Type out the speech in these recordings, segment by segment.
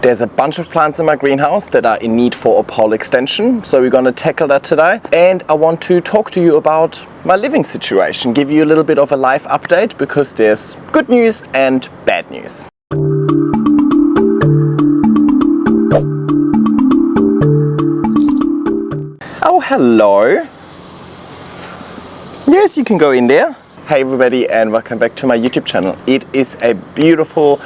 There's a bunch of plants in my greenhouse that are in need for a pole extension, so we're going to tackle that today. And I want to talk to you about my living situation, give you a little bit of a life update, because there's good news and bad news. Oh, hello. Yes, you can go in there. Hey everybody, and welcome back to my YouTube channel. It is a beautiful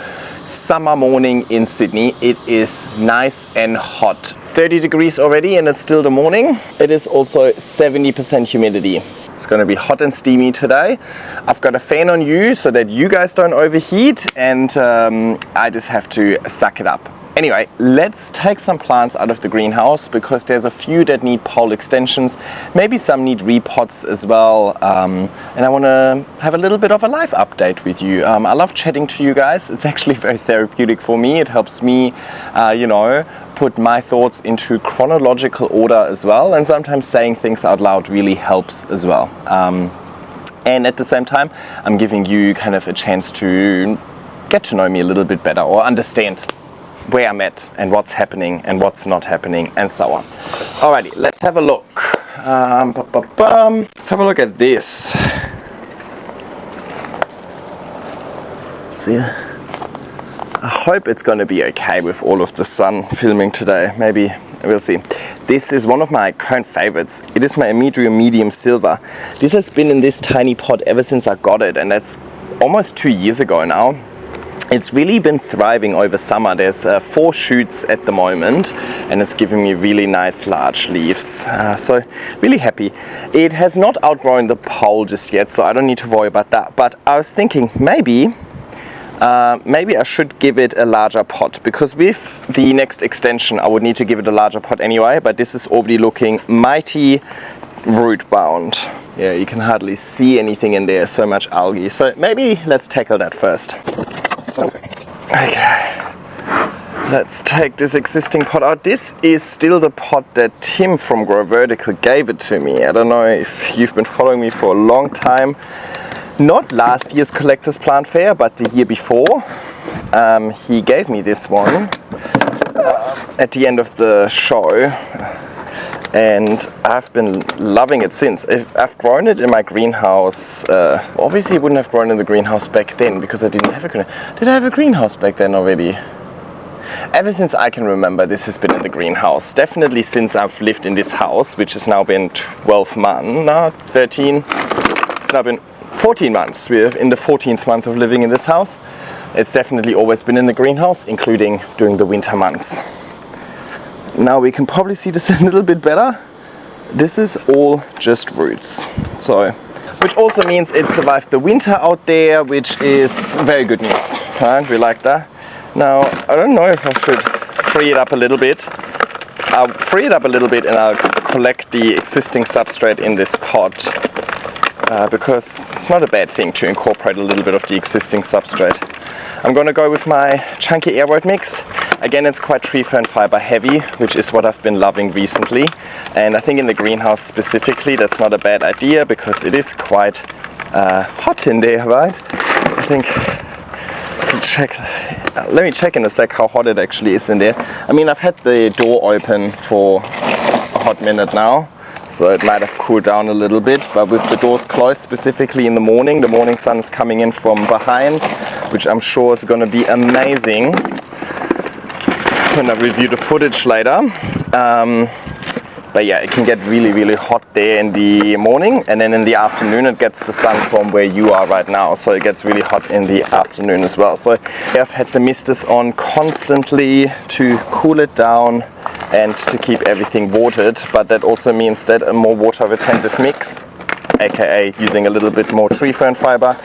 summer morning in Sydney. It is nice and hot. 30 degrees already and it's still the morning. It is also 70% humidity. It's going to be hot and steamy today. I've got a fan on you so that you guys don't overheat, and I just have to suck it up. Anyway, let's take some plants out of the greenhouse, because there's a few that need pole extensions, maybe some need repots as well, and I want to have a little bit of a life update with you. I love chatting to you guys. It's actually very therapeutic for me. It helps me, put my thoughts into chronological order as well, and sometimes saying things out loud really helps as well. And at the same time, I'm giving you kind of a chance to get to know me a little bit better, or understand where I'm at and what's happening and what's not happening and so on. Alrighty, let's have a look. Have a look at this. See, I hope it's going to be okay with all of the sun filming today. Maybe we'll see. This is one of my current favorites. It is my Emidrium medium silver. This has been in this tiny pot ever since I got it, and that's almost 2 years ago now. It's really been thriving over summer. There's 4 shoots at the moment, and it's giving me really nice large leaves. So really happy. It has not outgrown the pole just yet, so I don't need to worry about that. But I was thinking maybe I should give it a larger pot, because with the next extension I would need to give it a larger pot anyway, but this is already looking mighty root bound. Yeah, you can hardly see anything in there, so much algae. So maybe let's tackle that first. Okay, let's take this existing pot out. This is still the pot that Tim from Grow Vertical gave it to me. I don't know if you've been following me for a long time. Not last year's Collectors Plant Fair, but the year before. He gave me this one at the end of the show, and I've been loving it since. I've grown it in my greenhouse. Obviously I wouldn't have grown in the greenhouse back then, because I didn't have a greenhouse. Did I have a greenhouse back then already? Ever since I can remember, this has been in the greenhouse. Definitely since I've lived in this house, which has now been 12 months, no, 13. It's now been 14 months. We're in the 14th month of living in this house. It's definitely always been in the greenhouse, including during the winter months. Now we can probably see this a little bit better. This is all just roots. So, which also means it survived the winter out there, which is very good news. Right? We like that. Now, I don't know if I should free it up a little bit. I'll free it up a little bit and I'll collect the existing substrate in this pot. Because it's not a bad thing to incorporate a little bit of the existing substrate. I'm going to go with my chunky airwood mix. Again, it's quite tree fern fiber heavy, which is what I've been loving recently. And I think in the greenhouse specifically, that's not a bad idea, because it is quite hot in there, right? I think, let me check in a sec how hot it actually is in there. I mean, I've had the door open for a hot minute now, so it might have cooled down a little bit, but with the doors closed, specifically in the morning sun is coming in from behind, which I'm sure is going to be amazing when I review the footage later. But yeah, it can get really hot there in the morning, and then in the afternoon it gets the sun from where you are right now, so it gets really hot in the afternoon as well. So I've had the misters on constantly to cool it down and to keep everything watered, but that also means that a more water retentive mix, aka using a little bit more tree fern fiber,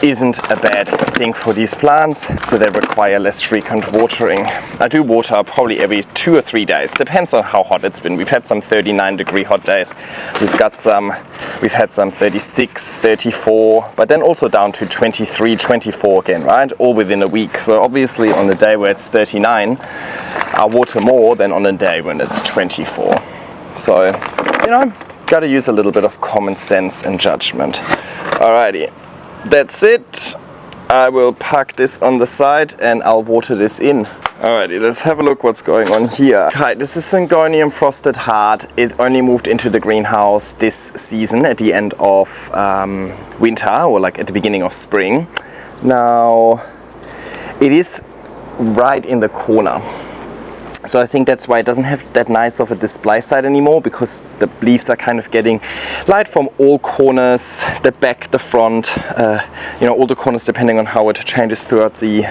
isn't a bad thing for these plants, so they require less frequent watering. I do water probably every 2 or 3 days, depends on how hot it's been. We've had some 39-degree hot days, we've had some 36, 34, but then also down to 23, 24 again, right? All within a week. So obviously on the day where it's 39, I water more than on a day when it's 24. So, you know, gotta use a little bit of common sense and judgment. Alrighty. That's it. I will park this on the side and I'll water this in. Alrighty, let's have a look what's going on here. Okay, this is Syngonium frosted hard. It only moved into the greenhouse this season at the end of winter, or like at the beginning of spring. Now, it is right in the corner. So I think that's why it doesn't have that nice of a display side anymore, because the leaves are kind of getting light from all corners, the back, the front, all the corners depending on how it changes throughout the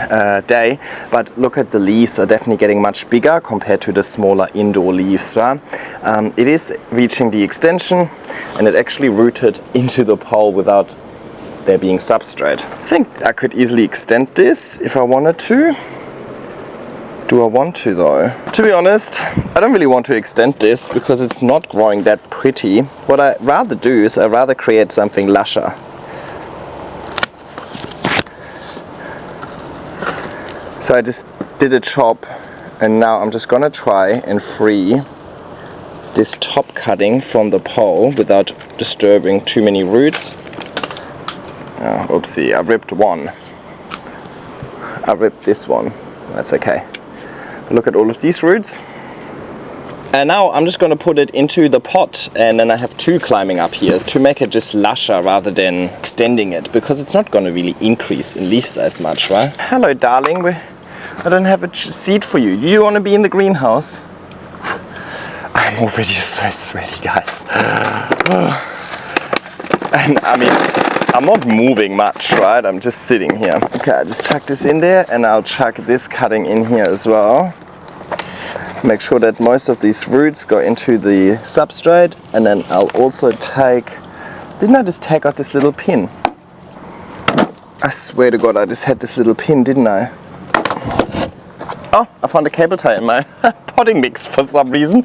day. But look at the leaves are definitely getting much bigger compared to the smaller indoor leaves. Right? It is reaching the extension, and it actually rooted into the pole without there being substrate. I think I could easily extend this if I wanted to. Do I want to though? To be honest, I don't really want to extend this because it's not growing that pretty. What I'd rather do is I'd rather create something lusher. So I just did a chop, and now I'm just gonna try and free this top cutting from the pole without disturbing too many roots. Oh, oopsie, I ripped one. I ripped this one. That's okay. Look at all of these roots. And now I'm just going to put it into the pot, and then I have two climbing up here to make it just lusher rather than extending it, because it's not going to really increase in leaf size much, right? Hello darling, I don't have a seat for you. You want to be in the greenhouse? I'm already so sweaty, guys. And I mean, I'm not moving much, right? I'm just sitting here. Okay, I just chuck this in there, and I'll chuck this cutting in here as well. Make sure that most of these roots go into the substrate, and then I'll also didn't I just take out this little pin? I swear to God, I just had this little pin, didn't I? Oh, I found a cable tie in my potting mix for some reason.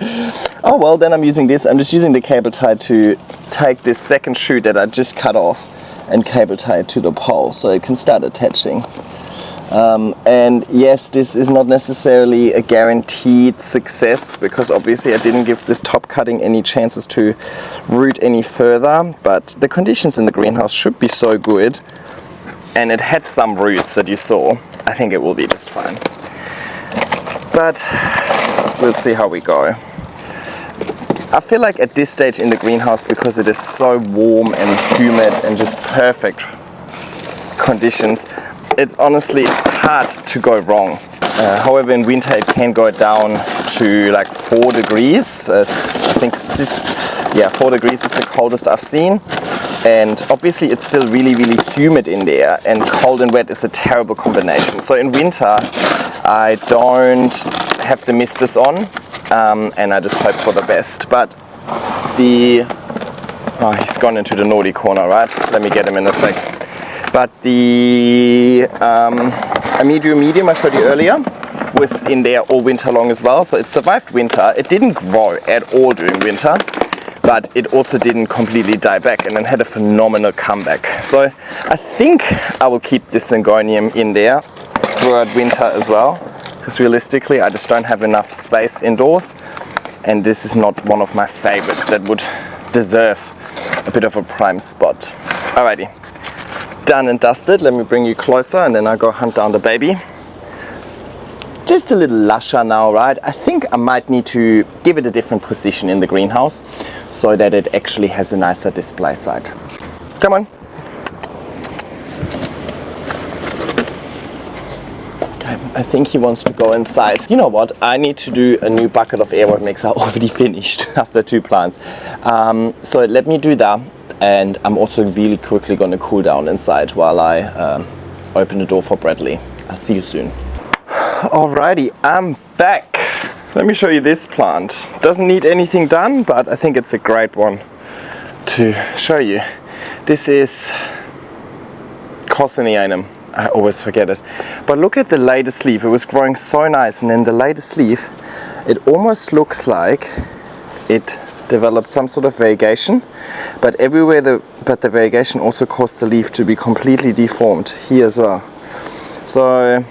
Oh well, then I'm using this. I'm just using the cable tie to take this second shoot that I just cut off and cable tie it to the pole so it can start attaching. And yes, this is not necessarily a guaranteed success, because obviously I didn't give this top cutting any chances to root any further, but the conditions in the greenhouse should be so good, and it had some roots that you saw. I think it will be just fine. But we'll see how we go. I feel like at this stage in the greenhouse, because it is so warm and humid and just perfect conditions, it's honestly hard to go wrong. However, in winter it can go down to like 4 degrees. I think 4 degrees is the coldest I've seen. And obviously it's still really, really humid in there, and cold and wet is a terrible combination. So in winter I don't have the misters on. And I just hope for the best. But he's gone into the naughty corner, right? Let me get him in a sec. But the Amidium medium I showed you earlier was in there all winter long as well. So it survived winter. It didn't grow at all during winter, but it also didn't completely die back, and then had a phenomenal comeback. So I think I will keep this Syngonium in there throughout winter as well, because realistically I just don't have enough space indoors, and this is not one of my favorites that would deserve a bit of a prime spot. Alrighty, done and dusted. Let me bring you closer, and then I'll go hunt down the baby. Just a little lusher now, right? I think I might need to give it a different position in the greenhouse so that it actually has a nicer display side. Come on. I think he wants to go inside. You know what? I need to do a new bucket of air mix. I already finished after 2 plants. So let me do that. And I'm also really quickly going to cool down inside while I open the door for Bradley. I'll see you soon. Alrighty, I'm back. Let me show you this plant. Doesn't need anything done, but I think it's a great one to show you. This is Cosinianum. I always forget it. But look at the latest leaf. It was growing so nice, and then the latest leaf, it almost looks like it developed some sort of variegation, but everywhere the variegation also caused the leaf to be completely deformed here as well. So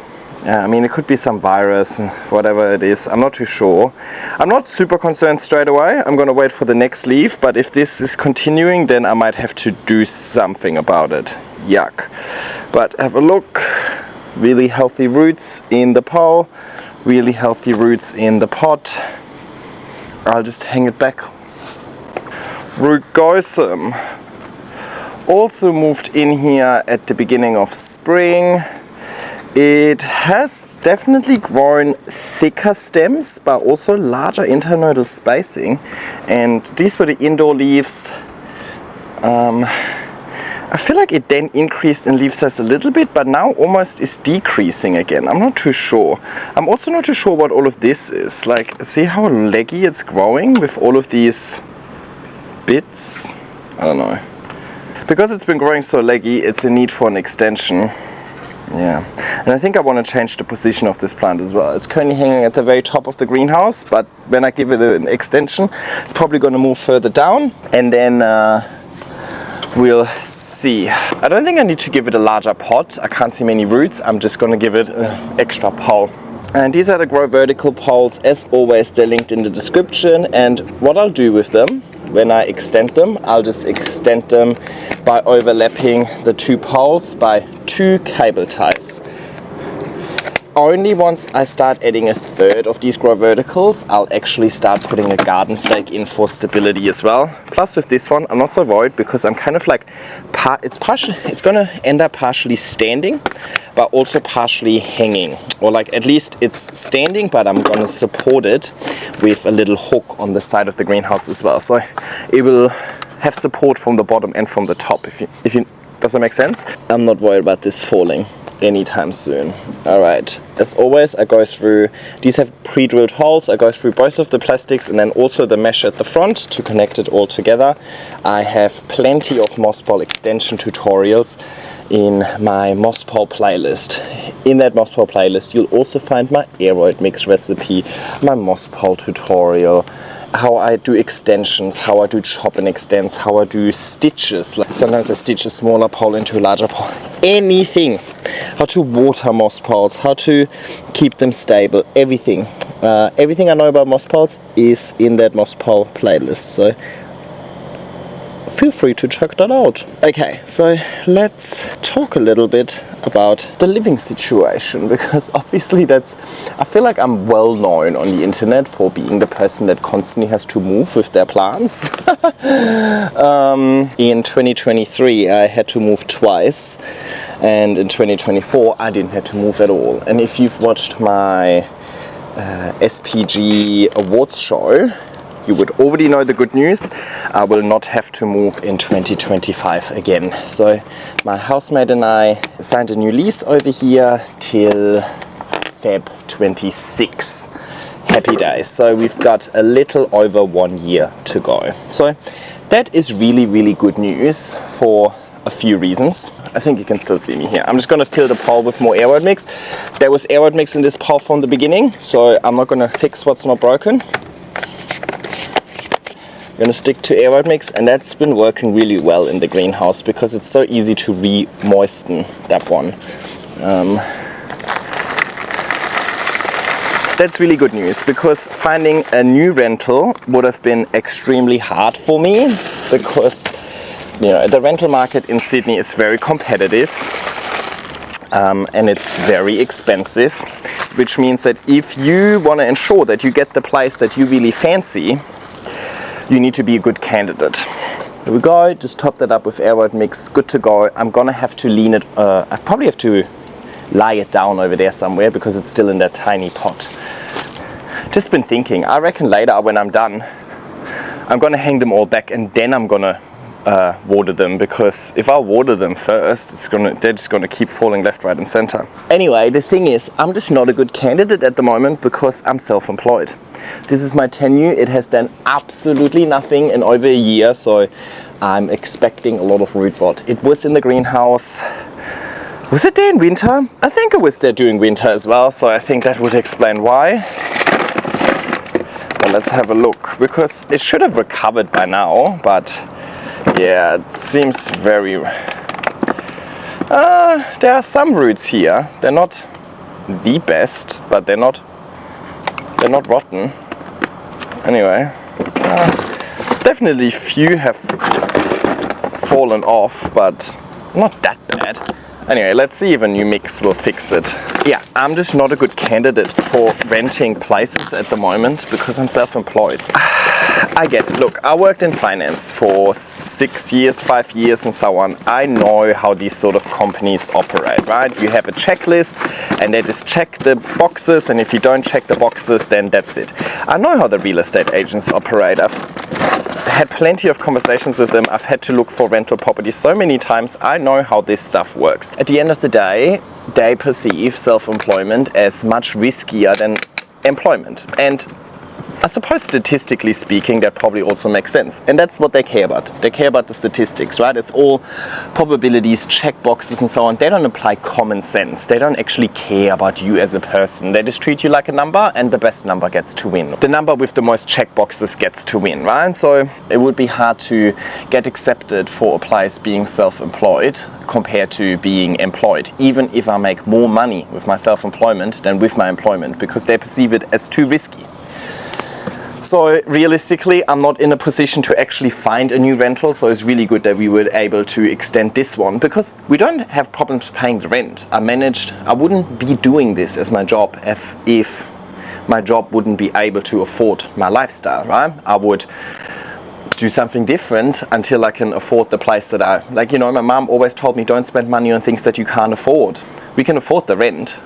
yeah, I mean, it could be some virus and whatever it is. I'm not too sure. I'm not super concerned straight away. I'm gonna wait for the next leaf, but if this is continuing, then I might have to do something about it. Yuck. But have a look. Really healthy roots in the pole. really healthy roots in the pot. I'll just hang it back. Rugosum also moved in here at the beginning of spring. It has definitely grown thicker stems, but also larger internodal spacing. And these were the indoor leaves. I feel like it then increased in leaf size a little bit, but now almost is decreasing again. I'm not too sure. I'm also not too sure what all of this is. Like, see how leggy it's growing with all of these bits? I don't know. Because it's been growing so leggy, it's in need for an extension. Yeah, and I think I want to change the position of this plant as well. It's currently hanging at the very top of the greenhouse, but when I give it an extension, it's probably going to move further down, and then we'll see. I don't think I need to give it a larger pot. I can't see many roots. I'm just going to give it an extra pole. And these are the Grow Vertical poles. As always, they're linked in the description. And what I'll do with them, when I extend them, I'll just extend them by overlapping the two poles by 2 cable ties. Only once I start adding a third of these Grow Verticals, I'll actually start putting a garden stake in for stability as well. Plus with this one, I'm not so worried because I'm kind of like, it's gonna end up partially standing, but also partially hanging. Or like at least it's standing, but I'm gonna support it with a little hook on the side of the greenhouse as well. So it will have support from the bottom and from the top, if you does that make sense? I'm not worried about this falling anytime soon. Alright, as always, I go through, these have pre-drilled holes, I go through both of the plastics and then also the mesh at the front to connect it all together. I have plenty of moss pole extension tutorials in my moss pole playlist. In that moss pole playlist you'll also find my aeroid mix recipe, my moss pole tutorial, how I do extensions, how I do chop and extends, how I do stitches. Like sometimes I stitch a smaller pole into a larger pole. Anything. How to water moss poles, how to keep them stable, everything. Everything I know about moss poles is in that moss pole playlist. So feel free to check that out. Okay, so let's talk a little bit about the living situation, because obviously I feel like I'm well known on the internet for being the person that constantly has to move with their plants. In 2023 I had to move twice, and in 2024 I didn't have to move at all. And if you've watched my SPG awards show, you would already know the good news. I will not have to move in 2025 again. So my housemate and I signed a new lease over here till Feb 26. Happy days. So we've got a little over 1 year to go. So that is really, really good news for a few reasons. I think you can still see me here. I'm just going to fill the pole with more aeroid mix. There was aeroid mix in this pole from the beginning, so I'm not going to fix what's not broken. Gonna stick to aeroid mix, and that's been working really well in the greenhouse because it's so easy to re-moisten that one. That's really good news, because finding a new rental would have been extremely hard for me, because the rental market in Sydney is very competitive. And it's very expensive, which means that if you want to ensure that you get the place that you really fancy, you need to be a good candidate. Here we go, just top that up with aeroid mix, good to go. I'm gonna have to lean it, I probably have to lie it down over there somewhere because it's still in that tiny pot. Just been thinking, I reckon later when I'm done, I'm gonna hang them all back and then I'm gonna water them, because if I water them first, they're just gonna keep falling left, right and center. Anyway, the thing is, I'm just not a good candidate at the moment because I'm self-employed. This is my tenure. It has done absolutely nothing in over a year, so I'm expecting a lot of root rot. It was in the greenhouse. Was it there in winter? I think it was there during winter as well, so I think that would explain why. Well, let's have a look, because it should have recovered by now, but yeah, it seems very... there are some roots here. They're not the best, but they're not rotten. Anyway, definitely few have fallen off, but not that bad. Anyway, let's see if a new mix will fix it. Yeah, I'm just not a good candidate for renting places at the moment because I'm self-employed. I get it. Look, I worked in finance for 6 years, 5 years and so on. I know how these sort of companies operate, right? You have a checklist and they just check the boxes, and if you don't check the boxes, then that's it. I know how the real estate agents operate. I've had plenty of conversations with them. I've had to look for rental properties so many times. I know how this stuff works. At the end of the day, they perceive self-employment as much riskier than employment. And I suppose statistically speaking, that probably also makes sense. And that's what they care about. They care about the statistics, right? It's all probabilities, check boxes and so on. They don't apply common sense. They don't actually care about you as a person. They just treat you like a number, and the best number gets to win. The number with the most check boxes gets to win, right? So it would be hard to get accepted for a place being self-employed compared to being employed, even if I make more money with my self-employment than with my employment, because they perceive it as too risky. So realistically, I'm not in a position to actually find a new rental, so it's really good that we were able to extend this one, because we don't have problems paying the rent. I wouldn't be doing this as my job if my job wouldn't be able to afford my lifestyle, right? I would do something different until I can afford the place that like, you know, my mom always told me, don't spend money on things that you can't afford. We can afford the rent.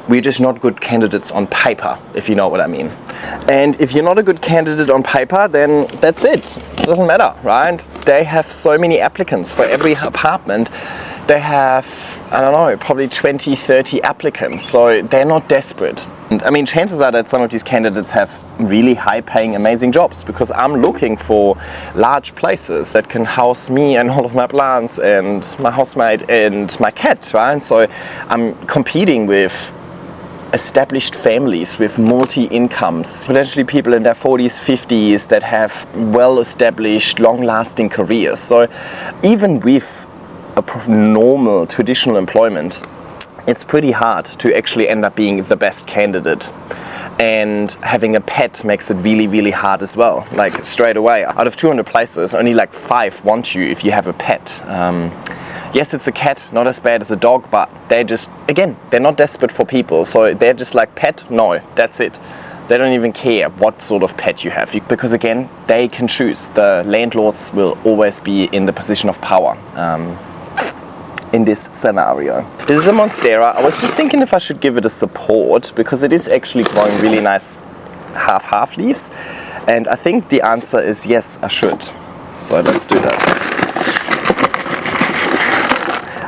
We're just not good candidates on paper, if you know what I mean. And if you're not a good candidate on paper, then that's it. It doesn't matter, right? They have so many applicants for every apartment. They have, I don't know, probably 20, 30 applicants. So they're not desperate. And I mean, chances are that some of these candidates have really high paying, amazing jobs, because I'm looking for large places that can house me and all of my plants and my housemate and my cat, right? So I'm competing with established families with multi-incomes, potentially people in their 40s, 50s that have well-established, long-lasting careers. So even with a normal, traditional employment, it's pretty hard to actually end up being the best candidate. And having a pet makes it really, really hard as well. Like straight away, out of 200 places, only like 5 want you if you have a pet. Yes, it's a cat, not as bad as a dog, but they're just, again, they're not desperate for people. So they're just like, pet? No, that's it. They don't even care what sort of pet you have, because again, they can choose. The landlords will always be in the position of power in this scenario. This is a Monstera. I was just thinking if I should give it a support, because it is actually growing really nice half leaves. And I think the answer is yes, I should. So let's do that.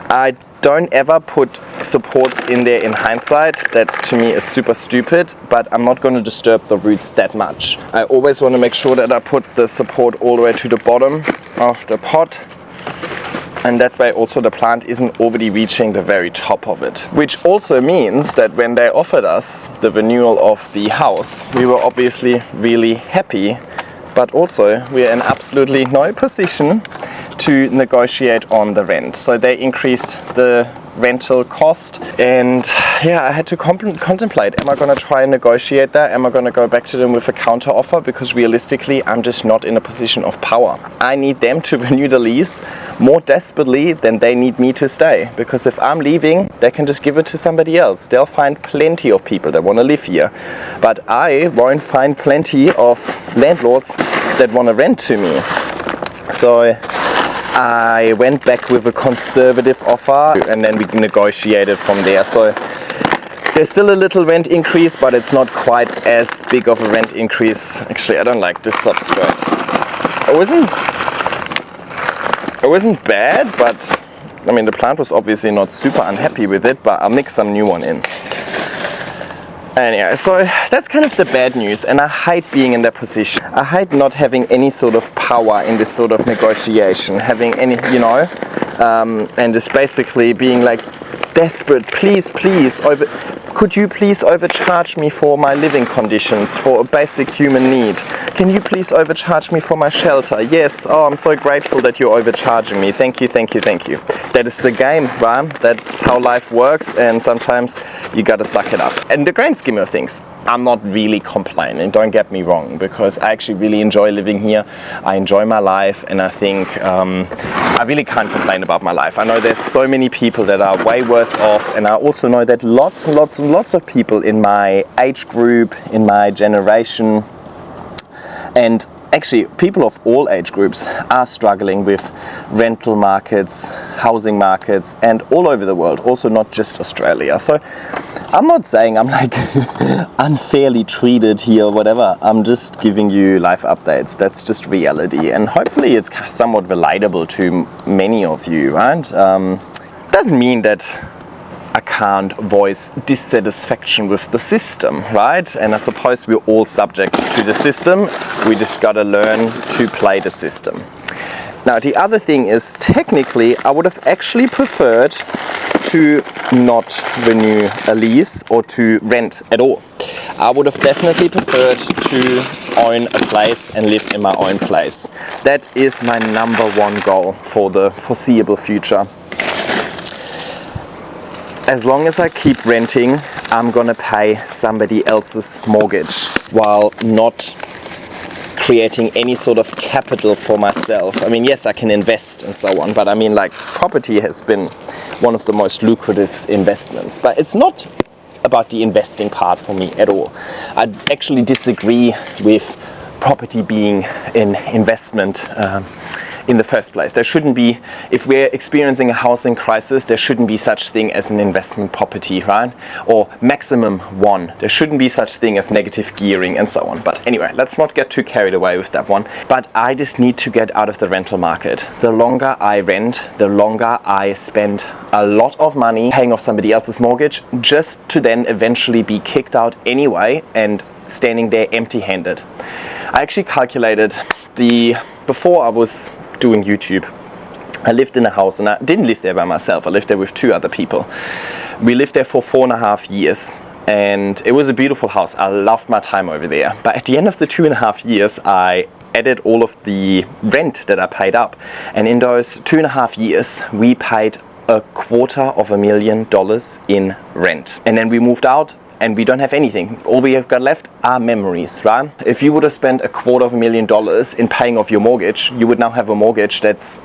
I don't ever put supports in there in hindsight. That to me is super stupid, but I'm not going to disturb the roots that much. I always want to make sure that I put the support all the way to the bottom of the pot, and that way also the plant isn't already reaching the very top of it. Which also means that when they offered us the renewal of the house, we were obviously really happy, but also we're in absolutely no position to negotiate on the rent. So they increased the rental cost, and yeah, I had to contemplate, am I going to try and negotiate that? Am I going to go back to them with a counter offer? Because realistically, I'm just not in a position of power. I need them to renew the lease more desperately than they need me to stay, because if I'm leaving, they can just give it to somebody else. They'll find plenty of people that want to live here, but I won't find plenty of landlords that want to rent to me. So I went back with a conservative offer, and then we negotiated from there. So there's still a little rent increase, but it's not quite as big of a rent increase. Actually, I don't like this substrate. It wasn't bad, but I mean, the plant was obviously not super unhappy with it, but I'll mix some new one in. Anyway, so that's kind of the bad news, and I hate being in that position. I hate not having any sort of power in this sort of negotiation, having any, you know, and just basically being like desperate, please, could you please overcharge me for my living conditions, for a basic human need? Can you please overcharge me for my shelter? Yes, oh, I'm so grateful that you're overcharging me. Thank you, thank you, thank you. That is the game, right? That's how life works, and sometimes you gotta suck it up. In the grand scheme of things, I'm not really complaining, don't get me wrong, because I actually really enjoy living here. I enjoy my life, and I think I really can't complain about my life. I know there's so many people that are way worse off, and I also know that lots and lots and lots of people in my age group, in my generation, and actually people of all age groups are struggling with rental markets, housing markets, and all over the world, also not just Australia. So I'm not saying I'm like unfairly treated here or whatever. I'm just giving you life updates. That's just reality, and hopefully it's somewhat relatable to many of you, right? Doesn't mean that I can't voice dissatisfaction with the system, right? And I suppose we're all subject to the system. We just gotta learn to play the system. Now, the other thing is, technically, I would have actually preferred to not renew a lease or to rent at all. I would have definitely preferred to own a place and live in my own place. That is my #1 goal for the foreseeable future. As long as I keep renting, I'm gonna pay somebody else's mortgage while not creating any sort of capital for myself. I mean, yes, I can invest and so on, but I mean, like, property has been one of the most lucrative investments, but it's not about the investing part for me at all. I actually disagree with property being an investment in the first place. There shouldn't be, if we're experiencing a housing crisis, there shouldn't be such thing as an investment property, right? Or maximum one. There shouldn't be such thing as negative gearing and so on. But anyway, let's not get too carried away with that one. But I just need to get out of the rental market. The longer I rent, the longer I spend a lot of money paying off somebody else's mortgage, just to then eventually be kicked out anyway and standing there empty-handed. I actually calculated before I was doing YouTube, I lived in a house, and I didn't live there by myself. I lived there with 2 other people. We lived there for 4.5 years, and it was a beautiful house. I loved my time over there. But at the end of the 2.5 years, I added all of the rent that I paid up, and in those 2.5 years, we paid $250,000 in rent. And then we moved out, and we don't have anything. All we have got left are memories, right? If you would have spent $250,000 in paying off your mortgage, you would now have a mortgage that's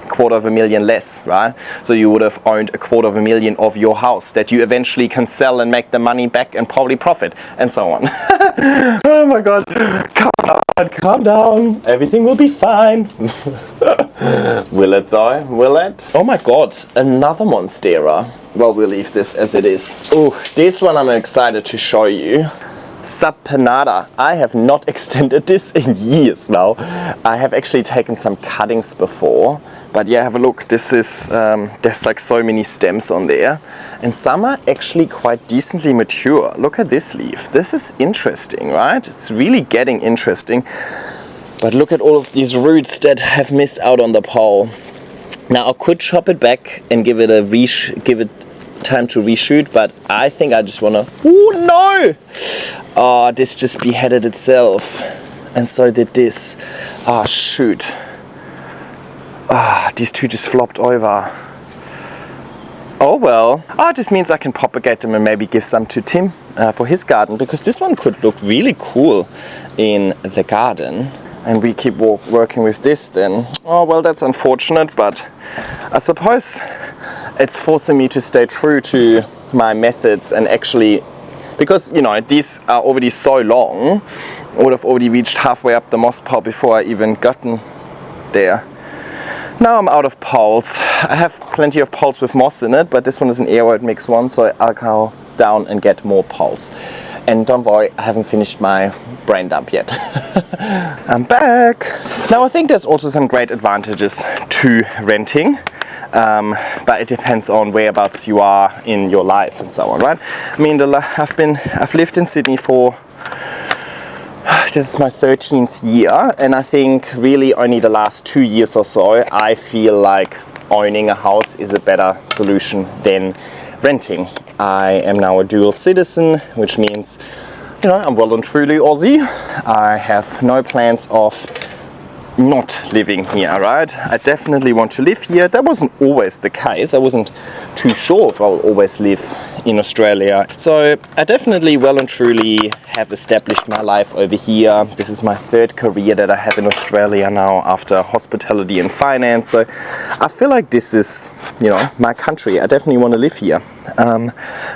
$250,000 less, right? So you would have owned $250,000 of your house that you eventually can sell and make the money back and probably profit, and so on. Oh my God, calm down, everything will be fine. Will it though? Will it? Oh my God, another Monstera. Well, we'll leave this as it is. Oh, this one I'm excited to show you. Subpanada. I have not extended this in years now. I have actually taken some cuttings before, but yeah, have a look. This is, there's like so many stems on there, and some are actually quite decently mature. Look at this leaf. This is interesting, right? It's really getting interesting. But look at all of these roots that have missed out on the pole. Now I could chop it back and give it time to reshoot, but I think I just wanna. Oh no! Oh, this just beheaded itself, and so did this. Ah, shoot! Ah, these 2 just flopped over. Oh well. Oh, this means I can propagate them and maybe give some to Tim for his garden, because this one could look really cool in the garden. And we keep working with this then. Oh well, that's unfortunate, but I suppose it's forcing me to stay true to my methods and actually, because you know, these are already so long, I would have already reached halfway up the moss pile before I even gotten there. Now I'm out of poles. I have plenty of poles with moss in it, but this one is an aeroid mix one, so I'll go down and get more poles. And don't worry, I haven't finished my brain dump yet. I'm back. Now I think there's also some great advantages to renting, but it depends on whereabouts you are in your life and so on, right? I mean, I've lived in Sydney for, this is my 13th year, and I think really only the last 2 years or so I feel like owning a house is a better solution than renting. I am now a dual citizen, which means, you know, I'm well and truly Aussie. I have no plans of not living here, right? I definitely want to live here. That wasn't always the case. I wasn't too sure if I'll always live in Australia. So I definitely well and truly have established my life over here. This is my third career that I have in Australia now after hospitality and finance. So I feel like this is, you know, my country. I definitely want to live here.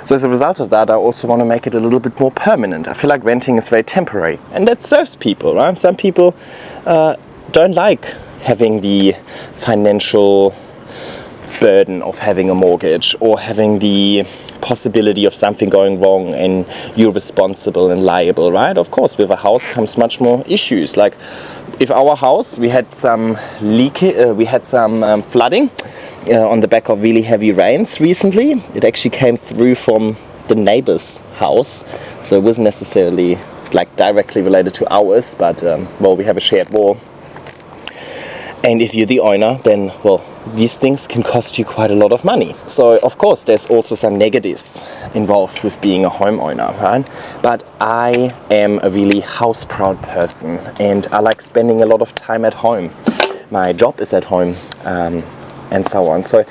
So as a result of that, I also want to make it a little bit more permanent. I feel like renting is very temporary, and that serves people, right? Some people don't like having the financial burden of having a mortgage or having the possibility of something going wrong and you're responsible and liable, right? Of course, with a house comes much more issues. Like if our house, we had some flooding on the back of really heavy rains recently. It actually came through from the neighbor's house, so it wasn't necessarily like directly related to ours, but well, we have a shared wall. And if you're the owner, then, well, these things can cost you quite a lot of money. So, of course, there's also some negatives involved with being a homeowner, right? But I am a really house-proud person, and I like spending a lot of time at home. My job is at home, and so on. So,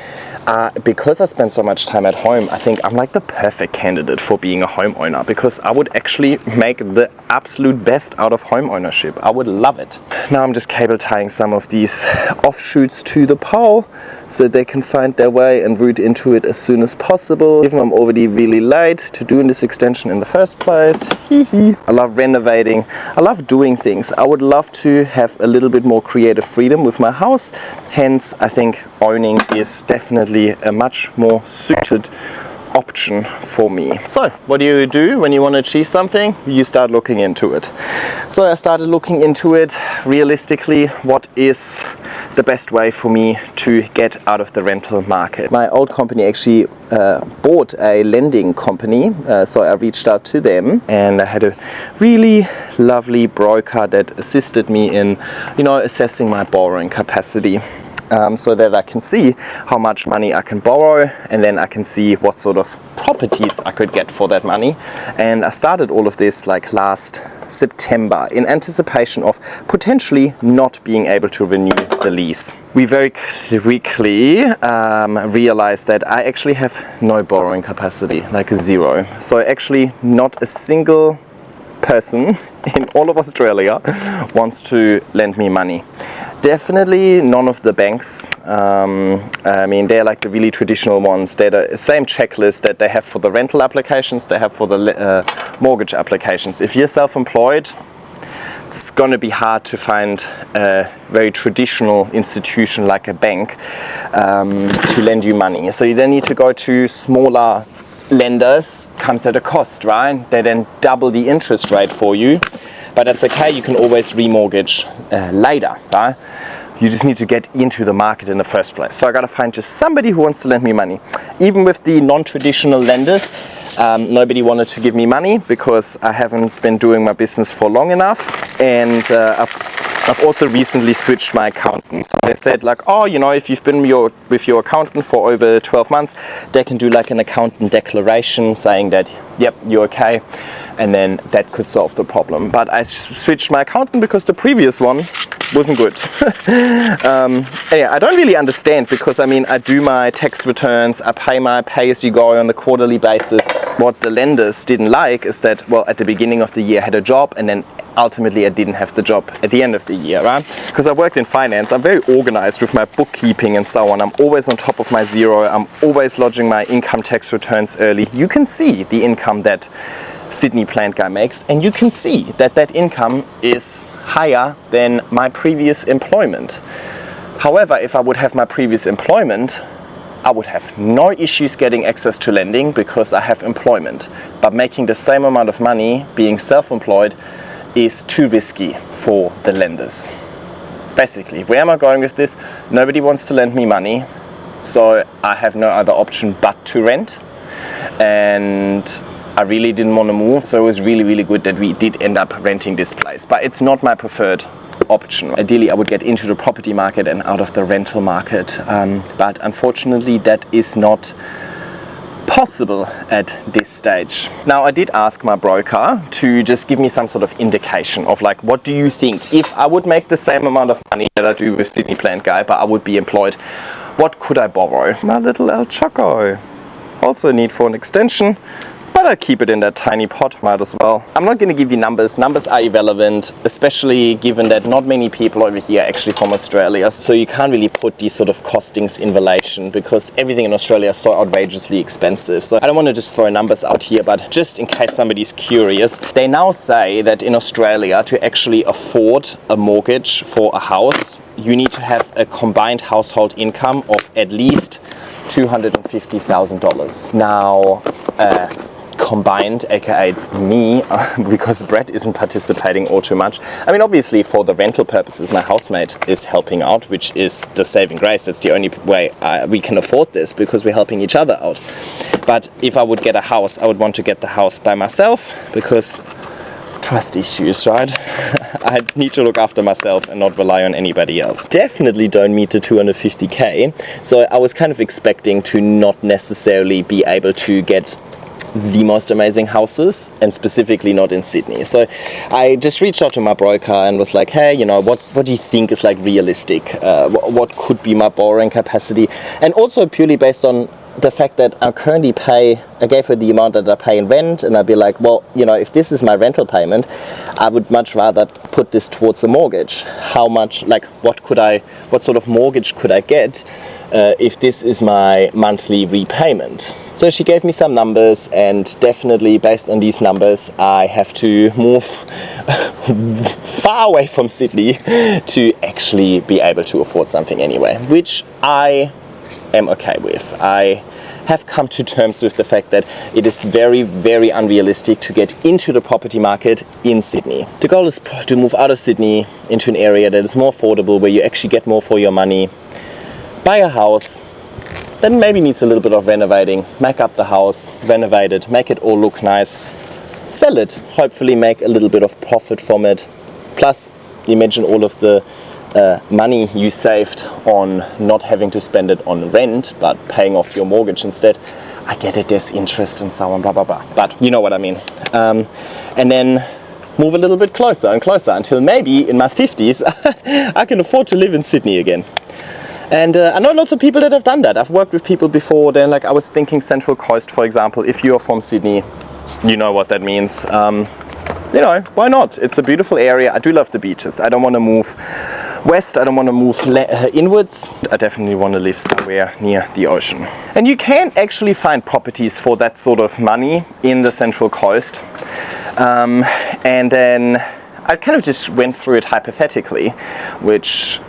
because I spend so much time at home, I think I'm like the perfect candidate for being a homeowner, because I would actually make the absolute best out of home ownership. I would love it. Now I'm just cable tying some of these offshoots to the pole so they can find their way and root into it as soon as possible. Even though I'm already really late to doing this extension in the first place. I love renovating. I love doing things. I would love to have a little bit more creative freedom with my house. Hence, I think owning is definitely a much more suited option for me. So what do you do when you want to achieve something? You start looking into it. So I started looking into it realistically. What is the best way for me to get out of the rental market? My old company actually bought a lending company, so I reached out to them, and I had a really lovely broker that assisted me in, you know, assessing my borrowing capacity. So that I can see how much money I can borrow, and then I can see what sort of properties I could get for that money. And I started all of this like last September in anticipation of potentially not being able to renew the lease. We very quickly realized that I actually have no borrowing capacity, like zero. So actually not a single person in all of Australia wants to lend me money. Definitely none of the banks. I mean, they're like the really traditional ones. They're the same checklist that they have for the rental applications, they have for the mortgage applications. If you're self-employed, it's going to be hard to find a very traditional institution like a bank to lend you money. So you then need to go to smaller lenders. Comes at a cost, right? They then double the interest rate for you, but that's okay. You can always remortgage later, right? You just need to get into the market in the first place. So I gotta find just somebody who wants to lend me money. Even with the non-traditional lenders, nobody wanted to give me money because I haven't been doing my business for long enough, and I've also recently switched my accountant. So they said like, oh, you know, if you've been with your accountant for over 12 months, they can do like an accountant declaration saying that, yep, you're okay. And then that could solve the problem. But I switched my accountant because the previous one wasn't good. Anyway, I don't really understand, because I mean, I do my tax returns, I pay my pay-as-you-go on the quarterly basis. What the lenders didn't like is that, well, at the beginning of the year I had a job, and then ultimately I didn't have the job at the end of the year, right? Because I worked in finance, I'm very organized with my bookkeeping and so on. I'm always on top of my zero. I'm always lodging my income tax returns early. You can see the income that Sydney plant guy makes, and you can see that that income is higher than my previous employment. However, if I would have my previous employment, I would have no issues getting access to lending because I have employment. But making the same amount of money being self-employed is too risky for the lenders. Basically, where am I going with this? Nobody wants to lend me money, so I have no other option but to rent. And I really didn't want to move, so it was really, really good that we did end up renting this place. But it's not my preferred option. Ideally, I would get into the property market and out of the rental market. But unfortunately, that is not possible at this stage. Now, I did ask my broker to just give me some sort of indication of like, what do you think? If I would make the same amount of money that I do with Sydney Plant Guy, but I would be employed, what could I borrow? My little El Choco. Also a need for an extension, but I keep it in that tiny pot, might as well. I'm not going to give you numbers. Numbers are irrelevant, especially given that not many people over here are actually from Australia. So you can't really put these sort of costings in relation because everything in Australia is so outrageously expensive. So I don't want to just throw numbers out here, but just in case somebody's curious, they now say that in Australia to actually afford a mortgage for a house, you need to have a combined household income of at least $250,000. Now, combined, aka me, because Brett isn't participating all too much. I mean, obviously for the rental purposes, my housemate is helping out, which is the saving grace. That's the only way we can afford this, because we're helping each other out. But if I would get a house, I would want to get the house by myself, because trust issues, right? I need to look after myself and not rely on anybody else. Definitely don't meet the 250k, so I was kind of expecting to not necessarily be able to get the most amazing houses, and specifically not in Sydney. So I just reached out to my broker and was like, hey, you know, what do you think is like realistic? What could be my borrowing capacity? And also purely based on the fact that I currently I gave her the amount that I pay in rent, and I'd be like, well, you know, if this is my rental payment, I would much rather put this towards a mortgage. How much, like, what sort of mortgage could I get if this is my monthly repayment? So she gave me some numbers, and definitely based on these numbers, I have to move far away from Sydney to actually be able to afford something anyway, which I am okay with. I have come to terms with the fact that it is very, very unrealistic to get into the property market in Sydney. The goal is to move out of Sydney into an area that is more affordable, where you actually get more for your money, buy a house, then maybe needs a little bit of renovating, make up the house, renovate it, make it all look nice, sell it, hopefully make a little bit of profit from it. Plus, imagine all of the money you saved on not having to spend it on rent, but paying off your mortgage instead. I get it, there's interest and so on, blah, blah, blah. But you know what I mean. And then move a little bit closer and closer until maybe in my 50s, I can afford to live in Sydney again. And I know lots of people that have done that. I've worked with people before. Then, like, I was thinking Central Coast, for example. If you're from Sydney, you know what that means. You know, why not? It's a beautiful area. I do love the beaches. I don't want to move west. I don't want to move inwards. I definitely want to live somewhere near the ocean. And you can actually find properties for that sort of money in the Central Coast. And then I kind of just went through it hypothetically, which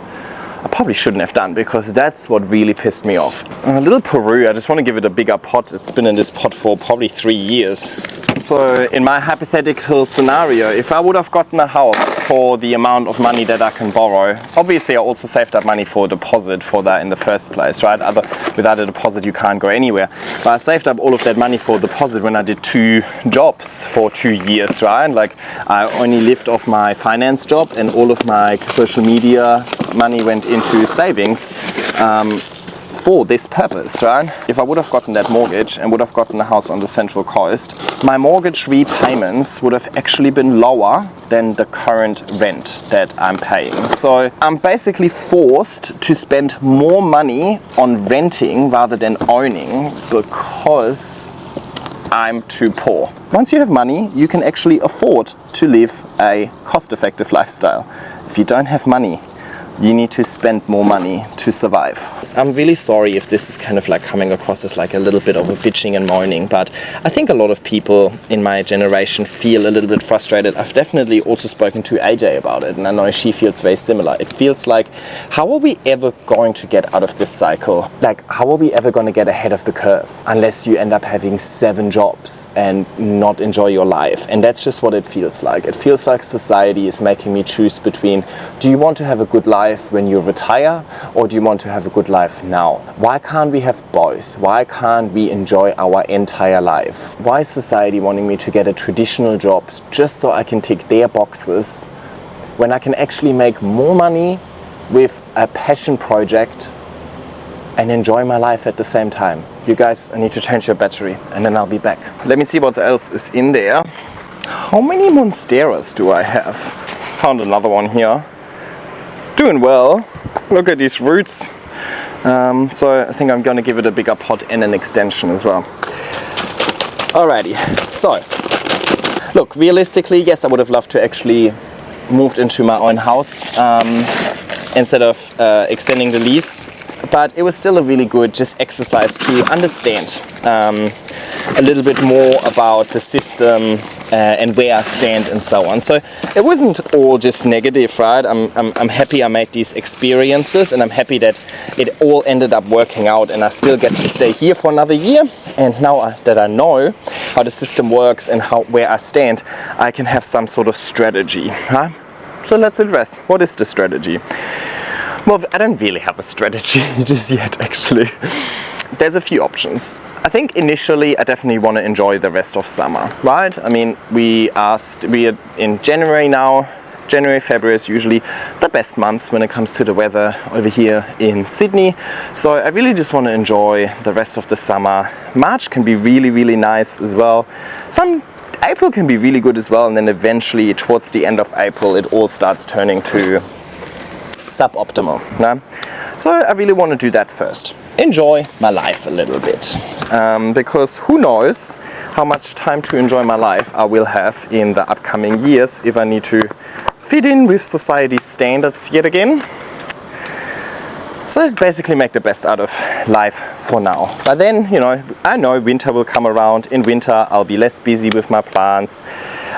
I probably shouldn't have done, because that's what really pissed me off. A little Peru, I just want to give it a bigger pot. It's been in this pot for probably 3 years. So in my hypothetical scenario, if I would have gotten a house for the amount of money that I can borrow, obviously I also saved up money for a deposit for that in the first place, right? Without a deposit you can't go anywhere. But I saved up all of that money for a deposit when I did 2 jobs for 2 years, right? Like, I only lived off my finance job, and all of my social media money went into savings for this purpose, right? If I would have gotten that mortgage and would have gotten a house on the Central Coast, my mortgage repayments would have actually been lower than the current rent that I'm paying. So I'm basically forced to spend more money on renting rather than owning, because I'm too poor. Once you have money, you can actually afford to live a cost-effective lifestyle. If you don't have money, you need to spend more money to survive. I'm really sorry if this is kind of like coming across as like a little bit of a bitching and moaning, but I think a lot of people in my generation feel a little bit frustrated. I've definitely also spoken to AJ about it, and I know she feels very similar. It feels like, how are we ever going to get out of this cycle? Like, how are we ever going to get ahead of the curve unless you end up having 7 jobs and not enjoy your life? And that's just what it feels like. It feels like society is making me choose between, do you want to have a good life when you retire, or do you want to have a good life now? Why can't we have both? Why can't we enjoy our entire life? Why is society wanting me to get a traditional job just so I can tick their boxes, when I can actually make more money with a passion project and enjoy my life at the same time? You guys, I need to change your battery and then I'll be back. Let me see what else is in there. How many Monsteras do I have? Found another one here. It's doing well. Look at these roots. So I think I'm going to give it a bigger pot and an extension as well. Alrighty, so look, realistically, yes, I would have loved to actually moved into my own house instead of extending the lease, but it was still a really good just exercise to understand a little bit more about the system and where I stand and so on. So it wasn't all just negative, right? I'm happy I made these experiences, and I'm happy that it all ended up working out and I still get to stay here for another year. And now that I know how the system works and where I stand, I can have some sort of strategy, huh? So let's address, what is the strategy? Well, I don't really have a strategy just yet, actually. There's a few options. I think initially I definitely want to enjoy the rest of summer, right? I mean, we are in January now. January, February is usually the best months when it comes to the weather over here in Sydney. So I really just want to enjoy the rest of the summer. March can be really, really nice as well. April can be really good as well, and then eventually towards the end of April it all starts turning to suboptimal. Nah? So I really want to do that first. Enjoy my life a little bit, because who knows how much time to enjoy my life I will have in the upcoming years if I need to fit in with society's standards yet again. So basically make the best out of life for now. But then, you know, I know winter will come around. In winter I'll be less busy with my plants.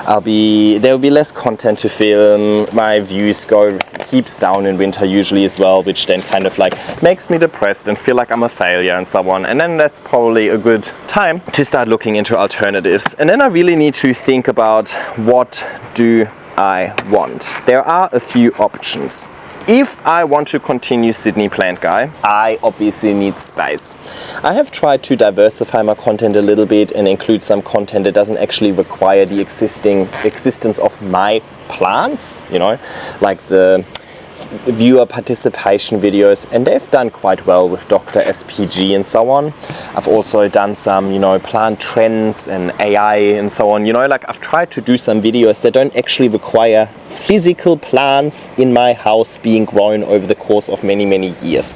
There will be less content to film. My views go heaps down in winter usually as well, which then kind of like makes me depressed and feel like I'm a failure and so on. And then that's probably a good time to start looking into alternatives. And then I really need to think about, what do I want? There are a few options. If I want to continue Sydney Plant Guy, I obviously need space. I have tried to diversify my content a little bit and include some content that doesn't actually require the existence of my plants, you know, like the viewer participation videos, and they've done quite well with Dr. SPG and so on. I've also done some, you know, plant trends and AI and so on, you know, like I've tried to do some videos that don't actually require physical plants in my house being grown over the course of many, many years.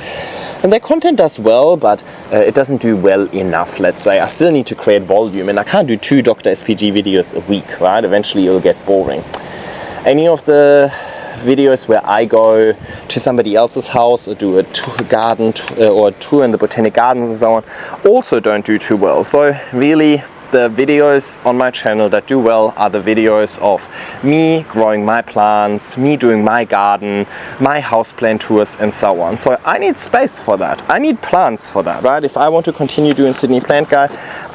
And their content does well, but it doesn't do well enough, let's say. I still need to create volume, and I can't do 2 Dr. SPG videos a week, right? Eventually it'll get boring. Any of the videos where I go to somebody else's house or do a garden or a tour in the botanic gardens and so on also don't do too well. So really the videos on my channel that do well are the videos of me growing my plants, me doing my garden, my houseplant tours and so on. So I need space for that. I need plants for that, right? If I want to continue doing Sydney Plant Guy,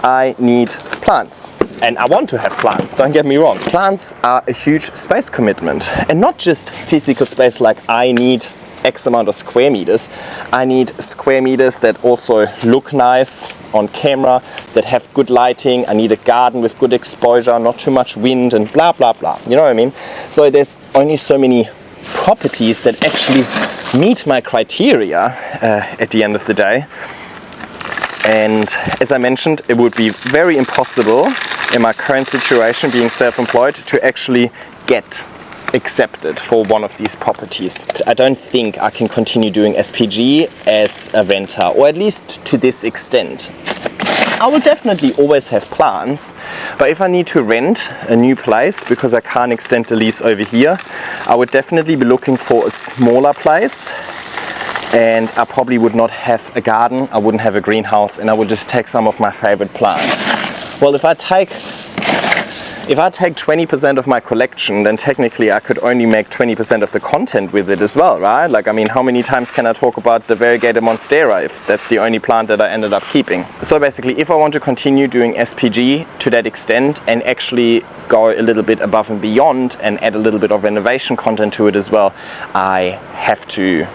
I need plants. And I want to have plants, don't get me wrong. Plants are a huge space commitment, and not just physical space like I need X amount of square meters. I need square meters that also look nice on camera, that have good lighting. I need a garden with good exposure, not too much wind and blah blah blah. You know what I mean? So there's only so many properties that actually meet my criteria at the end of the day. And as I mentioned, it would be very impossible in my current situation, being self-employed, to actually get accepted for one of these properties. I don't think I can continue doing SPG as a renter, or at least to this extent. I will definitely always have plants, but if I need to rent a new place because I can't extend the lease over here, I would definitely be looking for a smaller place. And I probably would not have a garden, I wouldn't have a greenhouse, and I would just take some of my favorite plants. Well, if I take 20% of my collection, then technically I could only make 20% of the content with it as well, right? Like, I mean, how many times can I talk about the variegated monstera if that's the only plant that I ended up keeping? So basically, if I want to continue doing SPG to that extent and actually go a little bit above and beyond and add a little bit of renovation content to it as well, I have to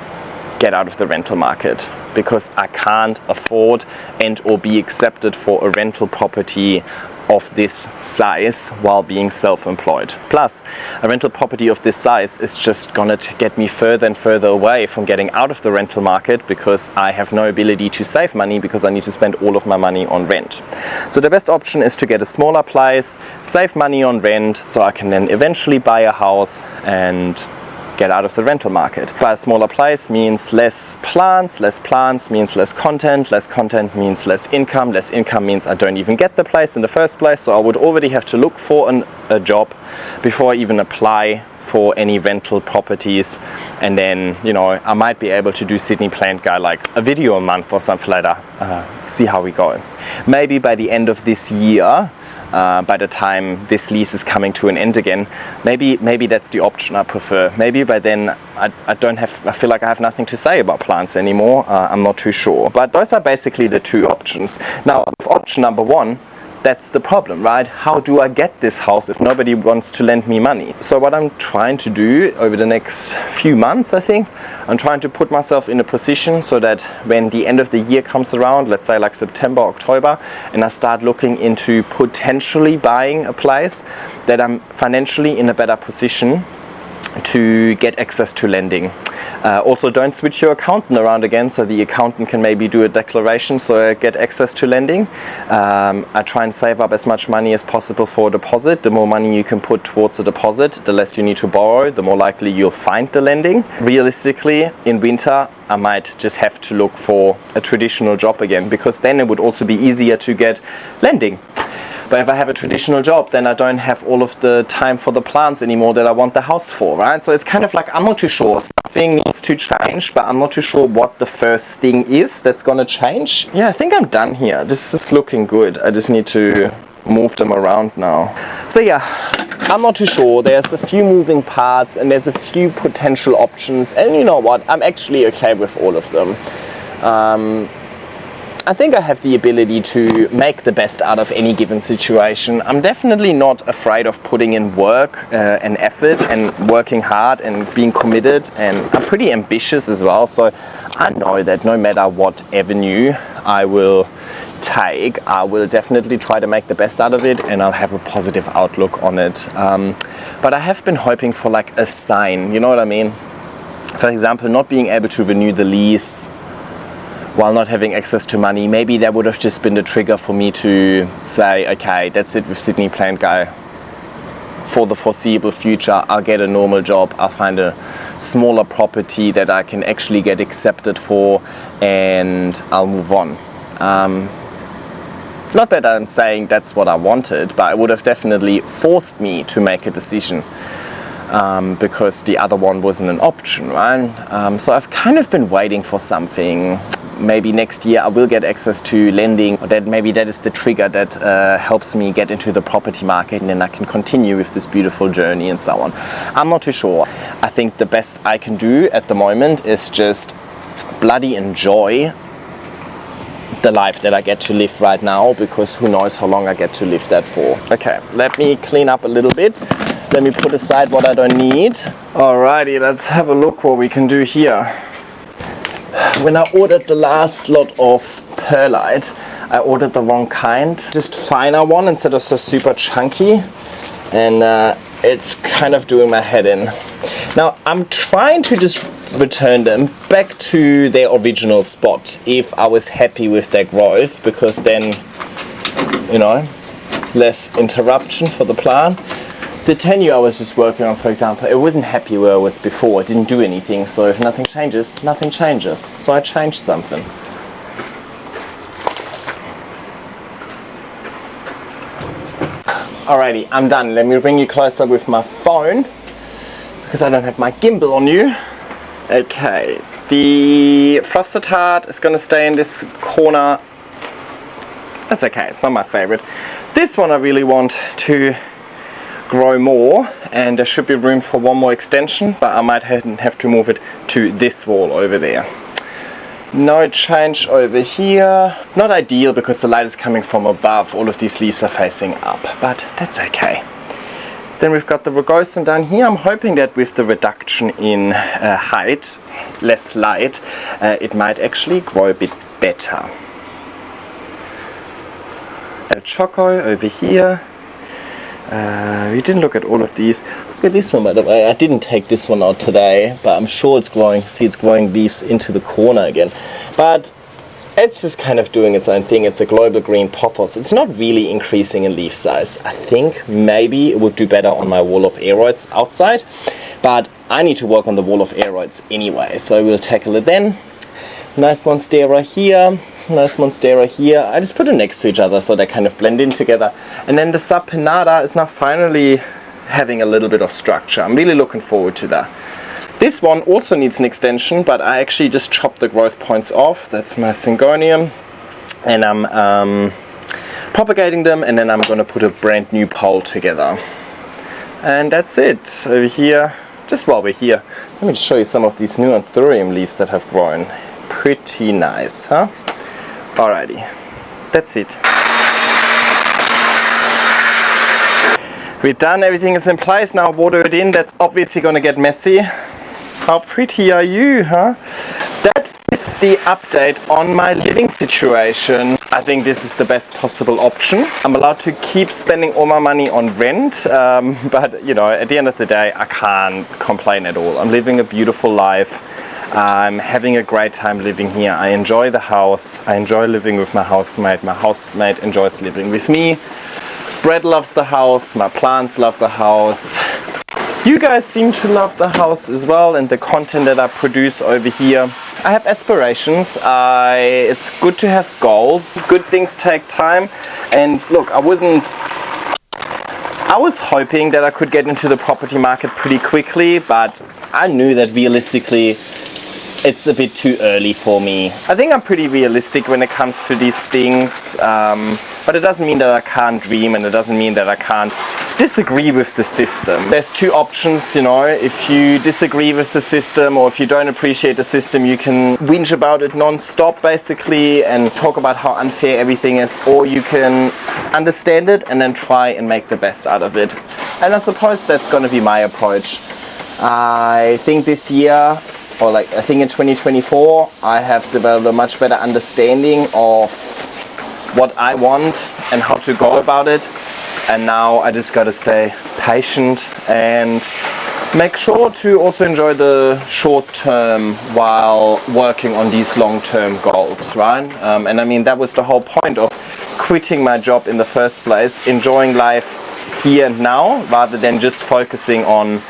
get out of the rental market, because I can't afford and or be accepted for a rental property of this size while being self-employed. Plus, a rental property of this size is just gonna get me further and further away from getting out of the rental market, because I have no ability to save money because I need to spend all of my money on rent. So the best option is to get a smaller place, save money on rent, so I can then eventually buy a house and get out of the rental market. Buy a smaller place means less plants means less content means less income means I don't even get the place in the first place, so I would already have to look for a job before I even apply for any rental properties, and then, you know, I might be able to do Sydney Plant Guy like a video a month or something like that. See how we go. Maybe by the end of this year, by the time this lease is coming to an end again, maybe that's the option I prefer. Maybe by then I feel like I have nothing to say about plants anymore. I'm not too sure. But those are basically the two options. Now, with option number one, that's the problem, right? How do I get this house if nobody wants to lend me money? So what I'm trying to do over the next few months, I think, I'm trying to put myself in a position so that when the end of the year comes around, let's say like September, October, and I start looking into potentially buying a place, that I'm financially in a better position to get access to lending. Also, don't switch your accountant around again, so the accountant can maybe do a declaration so I get access to lending. I try and save up as much money as possible for a deposit. The more money you can put towards a deposit, the less you need to borrow, the more likely you'll find the lending. Realistically, in winter, I might just have to look for a traditional job again, because then it would also be easier to get lending. But if I have a traditional job, then I don't have all of the time for the plants anymore that I want the house for, right? So it's kind of like, I'm not too sure. Something needs to change, but I'm not too sure what the first thing is that's gonna change. Yeah, I think I'm done here. This is looking good. I just need to move them around now. So yeah, I'm not too sure. There's a few moving parts and there's a few potential options. And you know what? I'm actually okay with all of them. I think I have the ability to make the best out of any given situation. I'm definitely not afraid of putting in work and effort and working hard and being committed, and I'm pretty ambitious as well, so I know that no matter what avenue I will take, I will definitely try to make the best out of it, and I'll have a positive outlook on it. But I have been hoping for like a sign, you know what I mean? For example, not being able to renew the lease while not having access to money. Maybe that would have just been the trigger for me to say, okay, that's it with Sydney Plant Guy. For the foreseeable future, I'll get a normal job, I'll find a smaller property that I can actually get accepted for, and I'll move on. Not that I'm saying that's what I wanted, but it would have definitely forced me to make a decision. Because the other one wasn't an option, right? So I've kind of been waiting for something. Maybe next year I will get access to lending, or that maybe that is the trigger that helps me get into the property market, and then I can continue with this beautiful journey and so on. I'm not too sure. I think the best I can do at the moment is just bloody enjoy the life that I get to live right now, because who knows how long I get to live that for. Okay, let me clean up a little bit. Let me put aside what I don't need. Alrighty, let's have a look what we can do here. When I ordered the last lot of perlite, I ordered the wrong kind. Just finer one instead of so super chunky. And it's kind of doing my head in. Now, I'm trying to just return them back to their original spot if I was happy with their growth, because then, you know, less interruption for the plant. The tenure I was just working on, for example, it wasn't happy where I was before. It didn't do anything, so if nothing changes, nothing changes. So I changed something. Alrighty, I'm done. Let me bring you closer with my phone, because I don't have my gimbal on you. Okay, the frosted heart is going to stay in this corner. That's okay, it's not my favorite. This one I really want to grow more, and there should be room for one more extension, but I might have to move it to this wall over there. No change over here. Not ideal because the light is coming from above. All of these leaves are facing up, but that's okay. Then we've got the rugosa down here. I'm hoping that with the reduction in height, less light, it might actually grow a bit better. El Choco over here. We didn't look at all of these. Look at this one, by the way. I didn't take this one out today, but I'm sure it's growing. See, it's growing leaves into the corner again. But it's just kind of doing its own thing. It's a global green pothos. It's not really increasing in leaf size. I think maybe it would do better on my wall of aeroids outside, but I need to work on the wall of aeroids anyway, so we'll tackle it then. Nice monstera here, nice monstera here. I just put them next to each other so they kind of blend in together. And then the subpinata is now finally having a little bit of structure. I'm really looking forward to that. This one also needs an extension, but I actually just chopped the growth points off. That's my syngonium, and I'm propagating them, and then I'm going to put a brand new pole together. And that's it. Over here, just while we're here, let me just show you some of these new anthurium leaves that have grown. Pretty nice, huh? Alrighty, that's it. We're done, everything is in place. Now water it in. That's obviously going to get messy. How pretty are you, huh? That is the update on my living situation. I think this is the best possible option. I'm allowed to keep spending all my money on rent, but you know, at the end of the day, I can't complain at all. I'm living a beautiful life. I'm having a great time living here. I enjoy the house. I enjoy living with my housemate. My housemate enjoys living with me. Brett loves the house. My plants love the house. You guys seem to love the house as well, and the content that I produce over here. I have aspirations. It's good to have goals. Good things take time. And look, I was hoping that I could get into the property market pretty quickly, but I knew that realistically it's a bit too early for me. I think I'm pretty realistic when it comes to these things, but it doesn't mean that I can't dream, and it doesn't mean that I can't disagree with the system. There's two options, you know. If you disagree with the system, or if you don't appreciate the system, you can whinge about it non-stop basically and talk about how unfair everything is, or you can understand it and then try and make the best out of it. And I suppose that's going to be my approach. I think this year, or I think in 2024, I have developed a much better understanding of what I want and how to go about it. And now I just gotta stay patient and make sure to also enjoy the short term while working on these long-term goals, right? And I mean, that was the whole point of quitting my job in the first place, enjoying life here and now, rather than just focusing on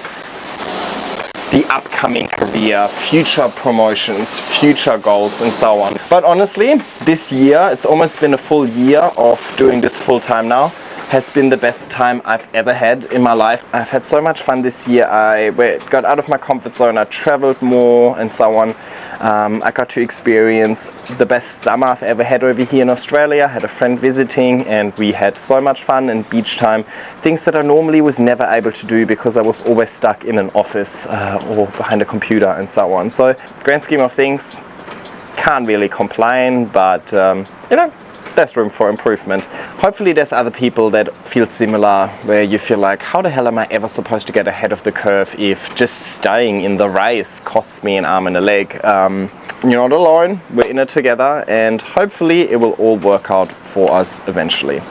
the upcoming career, future promotions, future goals, and so on. But honestly, this year, it's almost been a full year of doing this full time now, has been the best time I've ever had in my life. I've had so much fun this year. I got out of my comfort zone, I traveled more and so on. I got to experience the best summer I've ever had over here in Australia. I had a friend visiting and we had so much fun and beach time. Things that I normally was never able to do because I was always stuck in an office or behind a computer and so on. So, grand scheme of things, can't really complain, but you know, there's room for improvement. Hopefully there's other people that feel similar, where you feel like, how the hell am I ever supposed to get ahead of the curve if just staying in the race costs me an arm and a leg? You're not alone, we're in it together, and hopefully it will all work out for us eventually.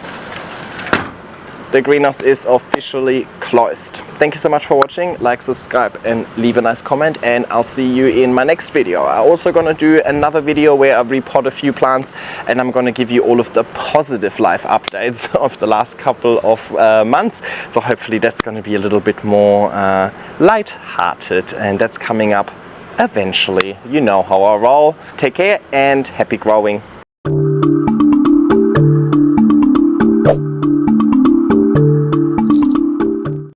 The greenhouse is officially closed. Thank you so much for watching. Like, subscribe, and leave a nice comment, and I'll see you in my next video. I'm also gonna do another video where I repot a few plants, and I'm gonna give you all of the positive life updates of the last couple of months. So hopefully that's gonna be a little bit more light-hearted, and that's coming up eventually. You know how I roll. Take care and happy growing.